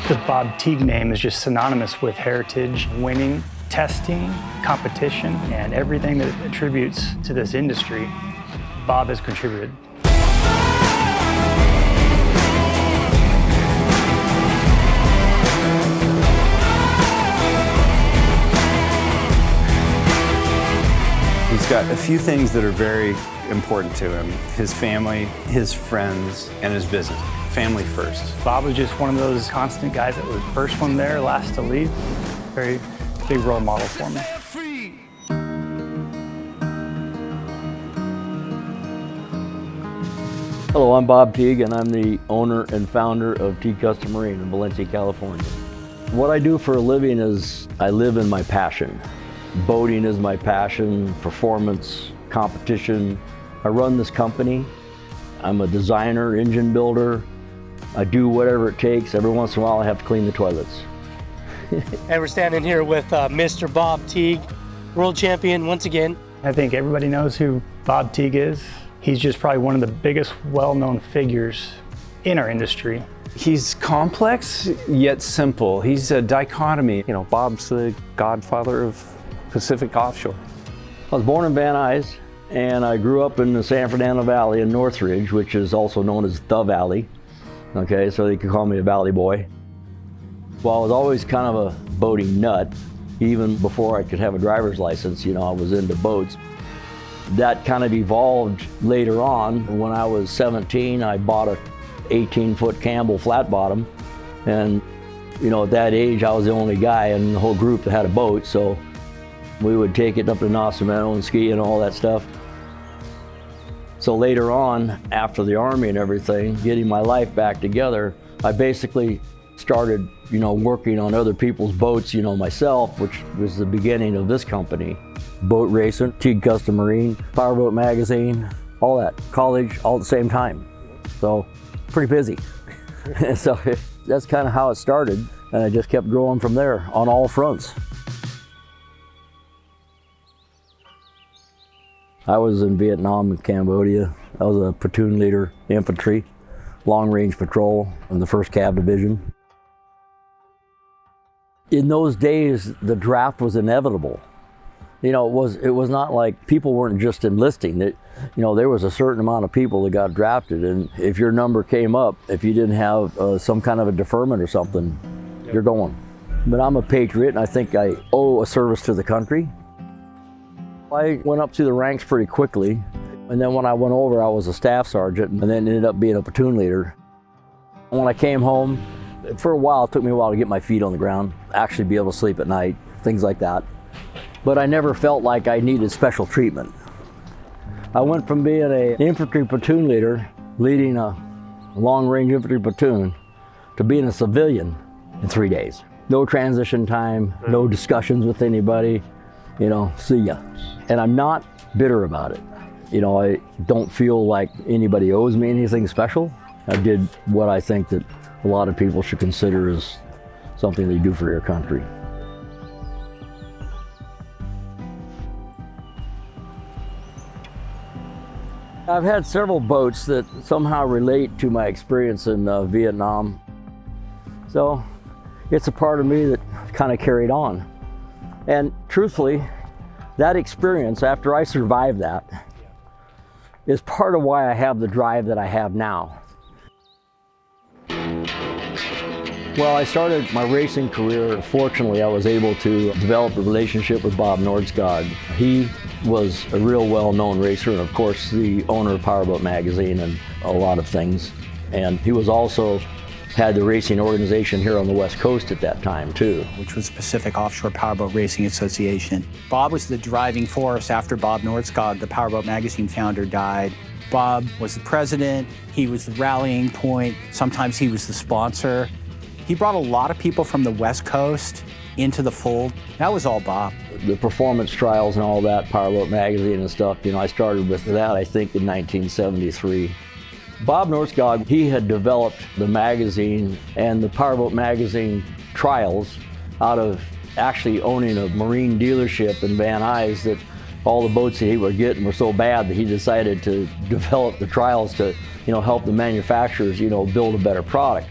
The Bob Teague name is just synonymous with heritage, winning, testing, competition, and everything that attributes to this industry. Bob has contributed. He's got a few things that are very important to him: his family, his friends, and his business. Family first. Bob was just one of those constant guys that was first one there, last to leave. Very big role model for me. Hello, I'm Bob Teague, and I'm the owner and founder of Teague Custom Marine in Valencia, California. What I do for a living is I live in my passion. Boating is my passion, performance, competition. I run this company. I'm a designer, engine builder. I do whatever it takes. Every once in a while I have to clean the toilets. And we're standing here with Mr. Bob Teague, world champion once again. I think everybody knows who Bob Teague is. He's just probably one of the biggest well-known figures in our industry. He's complex yet simple. He's a dichotomy. You know, Bob's the godfather of Pacific offshore. I was born in Van Nuys, and I grew up in the San Fernando Valley in Northridge, which is also known as the Valley. Okay, so they could call me a Valley boy. Well, I was always kind of a boating nut. Even before I could have a driver's license, you know, I was into boats. That kind of evolved later on. When I was 17, I bought a 18-foot Campbell flat bottom. And, you know, at that age, I was the only guy in the whole group that had a boat, so we would take it up to Nacimiento and ski and all that stuff. So later on, after the Army and everything, getting my life back together, I basically started, you know, working on other people's boats, you know, myself, which was the beginning of this company. Boat racing, Teague Custom Marine, Powerboat magazine, all that, college, all at the same time. So, pretty busy. So that's kind of how it started, and I just kept growing from there on all fronts. I was in Vietnam and Cambodia. I was a platoon leader, infantry, long-range patrol in the 1st Cav Division. In those days, the draft was inevitable. You know, it was not like people weren't just enlisting. You know, there was a certain amount of people that got drafted, and if your number came up, if you didn't have some kind of a deferment or something, you're going. But I'm a patriot, and I think I owe a service to the country. I went up through the ranks pretty quickly, and then when I went over, I was a staff sergeant, and then ended up being a platoon leader. When I came home, for a while, it took me a while to get my feet on the ground, actually be able to sleep at night, things like that. But I never felt like I needed special treatment. I went from being an infantry platoon leader, leading a long-range infantry platoon, to being a civilian in 3 days. No transition time, no discussions with anybody, you know, see ya. And I'm not bitter about it. You know, I don't feel like anybody owes me anything special. I did what I think that a lot of people should consider as something they do for their country. I've had several boats that somehow relate to my experience in Vietnam. So it's a part of me that kind of carried on. And truthfully, that experience, after I survived that, is part of why I have the drive that I have now. Well, I started my racing career. Fortunately, I was able to develop a relationship with Bob Nordskog. He was a real well-known racer, and of course the owner of Powerboat magazine and a lot of things. And he was also had the racing organization here on the West Coast at that time too, which was Pacific Offshore Powerboat Racing Association. Bob was the driving force after Bob Nordskog, the Powerboat magazine founder, died. Bob was the president, he was the rallying point, sometimes he was the sponsor. He brought a lot of people from the West Coast into the fold. That was all Bob. The performance trials and all that, Powerboat magazine and stuff, you know, I started with that I think in 1973. Bob Nordskog, he had developed the magazine and the Powerboat magazine trials out of actually owning a marine dealership in Van Nuys, that all the boats that he was getting were so bad that he decided to develop the trials to, you know, help the manufacturers, you know, build a better product.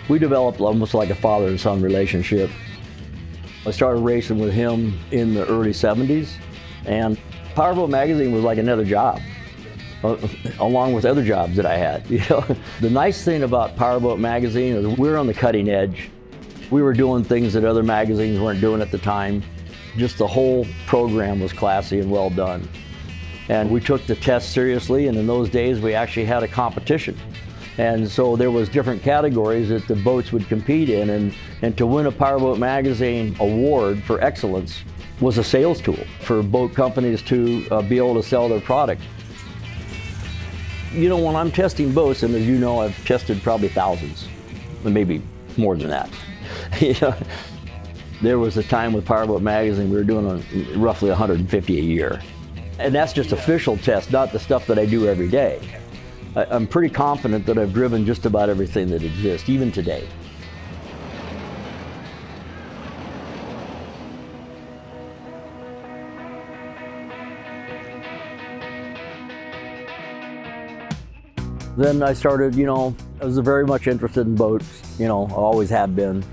We developed almost like a father and son relationship. I started racing with him in the early 70s, and Powerboat magazine was like another job, along with other jobs that I had. You know, the nice thing about Powerboat magazine is we were on the cutting edge. We were doing things that other magazines weren't doing at the time. Just the whole program was classy and well done. And we took the test seriously, and in those days we actually had a competition. And so there was different categories that the boats would compete in, and to win a Powerboat magazine award for excellence was a sales tool for boat companies to be able to sell their product. You know, when I'm testing boats, and as you know, I've tested probably thousands, maybe more than that. You know, there was a time with Powerboat magazine we were doing roughly 150 a year. And that's just official tests, not the stuff that I do every day. I'm pretty confident that I've driven just about everything that exists, even today. Then I started, you know, I was very much interested in boats, you know, I always have been.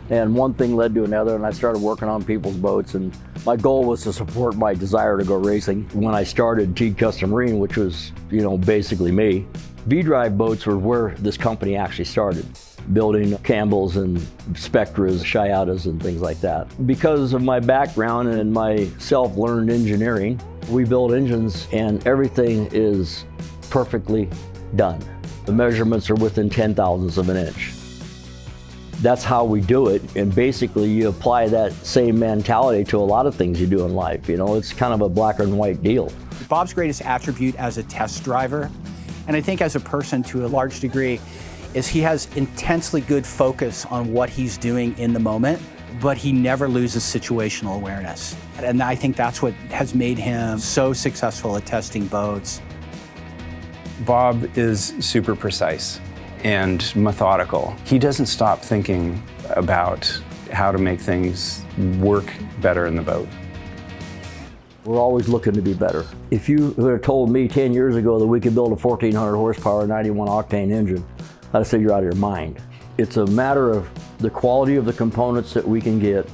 And one thing led to another, and I started working on people's boats, and my goal was to support my desire to go racing. When I started Teague Custom Marine, which was, you know, basically me, V-drive boats were where this company actually started, building Campbells and Spectras, Chiatas, and things like that. Because of my background and my self-learned engineering, we build engines and everything is perfectly done. The measurements are within 10,000ths of an inch. That's how we do it, and basically you apply that same mentality to a lot of things you do in life. You know, it's kind of a black and white deal. Bob's greatest attribute as a test driver, and I think as a person to a large degree, is he has intensely good focus on what he's doing in the moment, but he never loses situational awareness. And I think that's what has made him so successful at testing boats. Bob is super precise and methodical. He doesn't stop thinking about how to make things work better in the boat. We're always looking to be better. If you would have told me 10 years ago that we could build a 1,400 horsepower, 91 octane engine, I'd have said you're out of your mind. It's a matter of the quality of the components that we can get,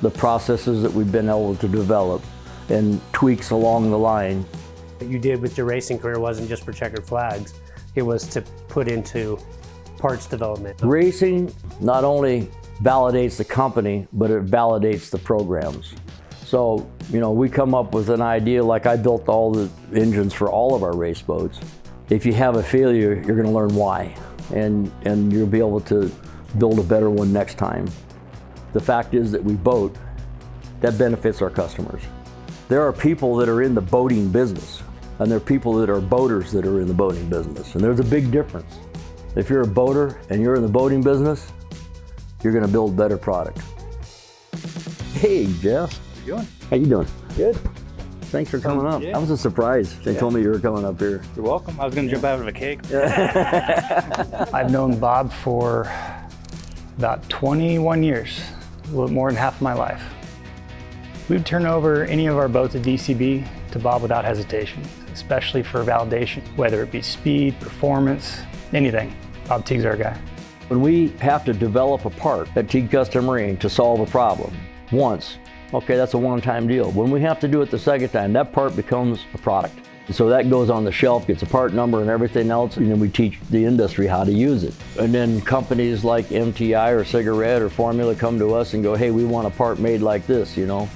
the processes that we've been able to develop, and tweaks along the line. What you did with your racing career wasn't just for checkered flags. It was to put into parts development. Racing not only validates the company, but it validates the programs. So, you know, we come up with an idea, like I built all the engines for all of our race boats. If you have a failure, you're going to learn why, and you'll be able to build a better one next time. The fact is that we boat, that benefits our customers. There are people that are in the boating business, and there are people that are boaters that are in the boating business, and there's a big difference. If you're a boater and you're in the boating business, you're going to build better product. Hey, Jeff. How you doing? How you doing? Good. Thanks for coming up. Yeah. That was a surprise. They told me you were coming up here. You're welcome. I was going to jump out of a cake. I've known Bob for about 21 years, a little more than half of my life. We would turn over any of our boats at DCB to Bob without hesitation, especially for validation, whether it be speed, performance, anything. Bob Teague's our guy. When we have to develop a part at Teague Custom Marine to solve a problem once, okay, that's a one-time deal. When we have to do it the second time, that part becomes a product. So that goes on the shelf, gets a part number and everything else, and then we teach the industry how to use it. And then companies like MTI or Cigarette or Formula come to us and go, hey, we want a part made like this, you know.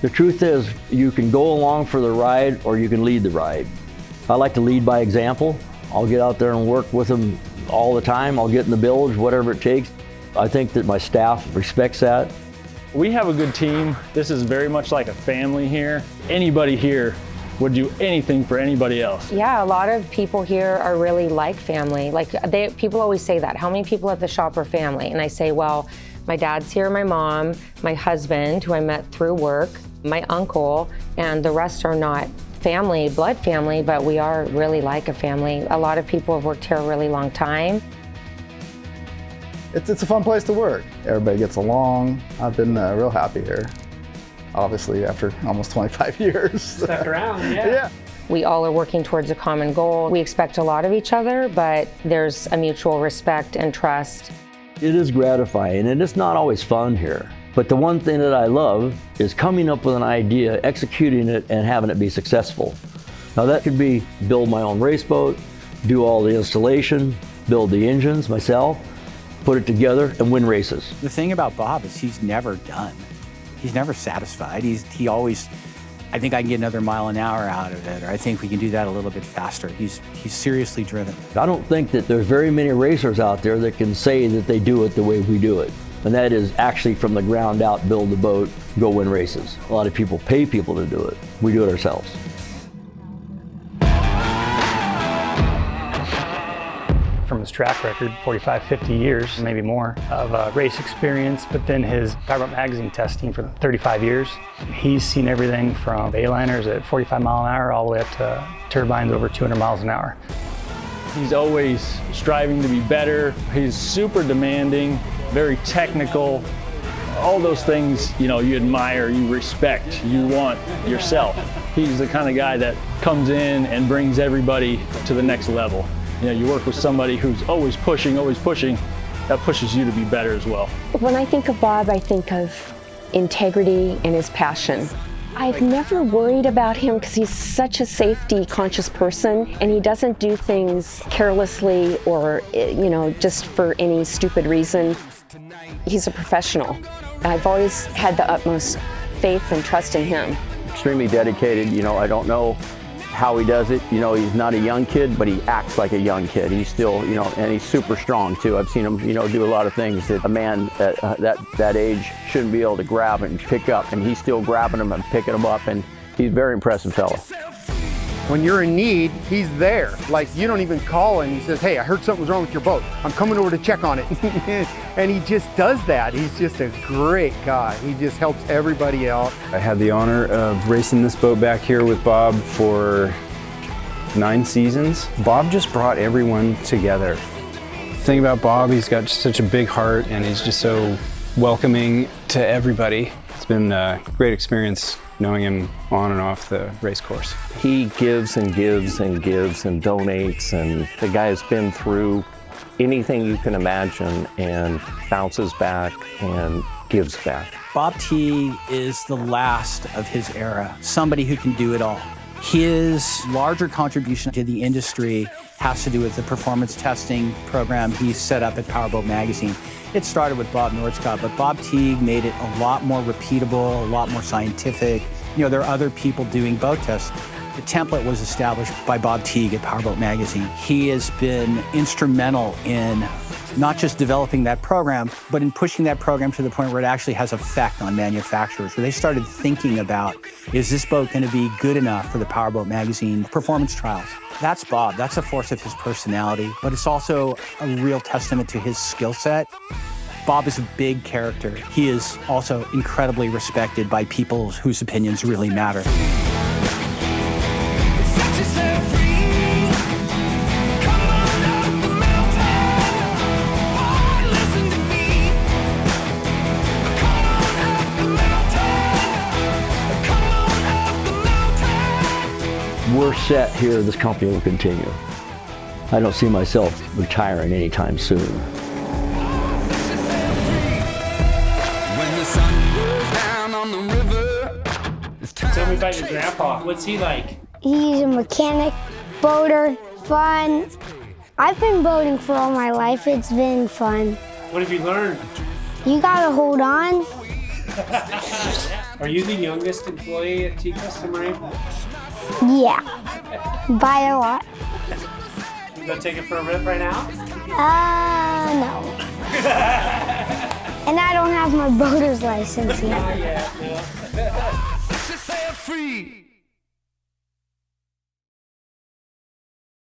The truth is, you can go along for the ride or you can lead the ride. I like to lead by example. I'll get out there and work with them all the time. I'll get in the bilge, whatever it takes. I think that my staff respects that. We have a good team. This is very much like a family here. Anybody here would do anything for anybody else. Yeah, a lot of people here are really like family. People always say that. How many people at the shop are family? And I say, well, my dad's here, my mom, my husband, who I met through work, my uncle, and the rest are not family, blood family, but we are really like a family. A lot of people have worked here a really long time. It's a fun place to work. Everybody gets along. I've been real happy here, obviously, after almost 25 years. Stuck around, Yeah. We all are working towards a common goal. We expect a lot of each other, but there's a mutual respect and trust. It is gratifying, and it's not always fun here. But the one thing that I love is coming up with an idea, executing it, and having it be successful. Now that could be build my own race boat, do all the installation, build the engines myself, put it together, and win races. The thing about Bob is he's never done. He's never satisfied. He always, I think I can get another mile an hour out of it, or I think we can do that a little bit faster. He's seriously driven. I don't think that there's very many racers out there that can say that they do it the way we do it. And that is actually from the ground out, build the boat, go win races. A lot of people pay people to do it. We do it ourselves. From his track record, 45, 50 years, maybe more, of race experience, but then his Powerboat magazine testing for 35 years. He's seen everything from A-liners at 45 mile an hour all the way up to turbines over 200 miles an hour. He's always striving to be better. He's super demanding, very technical. All those things, you admire, you respect, you want yourself. He's the kind of guy that comes in and brings everybody to the next level. You work with somebody who's always pushing, that pushes you to be better as well. When I think of Bob, I think of integrity and his passion. I've never worried about him because he's such a safety conscious person, and he doesn't do things carelessly or, just for any stupid reason. He's a professional. I've always had the utmost faith and trust in him. Extremely dedicated. I don't know how he does it. He's not a young kid, but he acts like a young kid. He's still, and he's super strong too. I've seen him, do a lot of things that a man at that age shouldn't be able to grab and pick up, and he's still grabbing them and picking them up, and he's a very impressive fellow. When you're in need, he's there. Like, you don't even call and he says, hey, I heard something was wrong with your boat. I'm coming over to check on it. And he just does that. He's just a great guy. He just helps everybody out. I had the honor of racing this boat back here with Bob for 9 seasons. Bob just brought everyone together. The thing about Bob, he's got such a big heart and he's just so welcoming to everybody. It's been a great experience knowing him on and off the race course. He gives and gives and gives and donates, and the guy has been through anything you can imagine and bounces back and gives back. Bob Teague is the last of his era, somebody who can do it all. His larger contribution to the industry has to do with the performance testing program he set up at Powerboat magazine. It started with Bob Nordscott, but Bob Teague made it a lot more repeatable, a lot more scientific. There are other people doing boat tests. The template was established by Bob Teague at Powerboat magazine. He has been instrumental in not just developing that program, but in pushing that program to the point where it actually has effect on manufacturers, where they started thinking about, is this boat going to be good enough for the Powerboat magazine performance trials? That's Bob. That's a force of his personality, but it's also a real testament to his skill set. Bob is a big character. He is also incredibly respected by people whose opinions really matter. We're set here, this company will continue. I don't see myself retiring anytime soon. Tell me about your grandpa. What's he like? He's a mechanic, boater, fun. I've been boating for all my life. It's been fun. What have you learned? You gotta hold on. Are you the youngest employee at Teague Custom Marine? Yeah, by a lot. You gonna take it for a rip right now? No. And I don't have my boater's license yet. Not yet, no.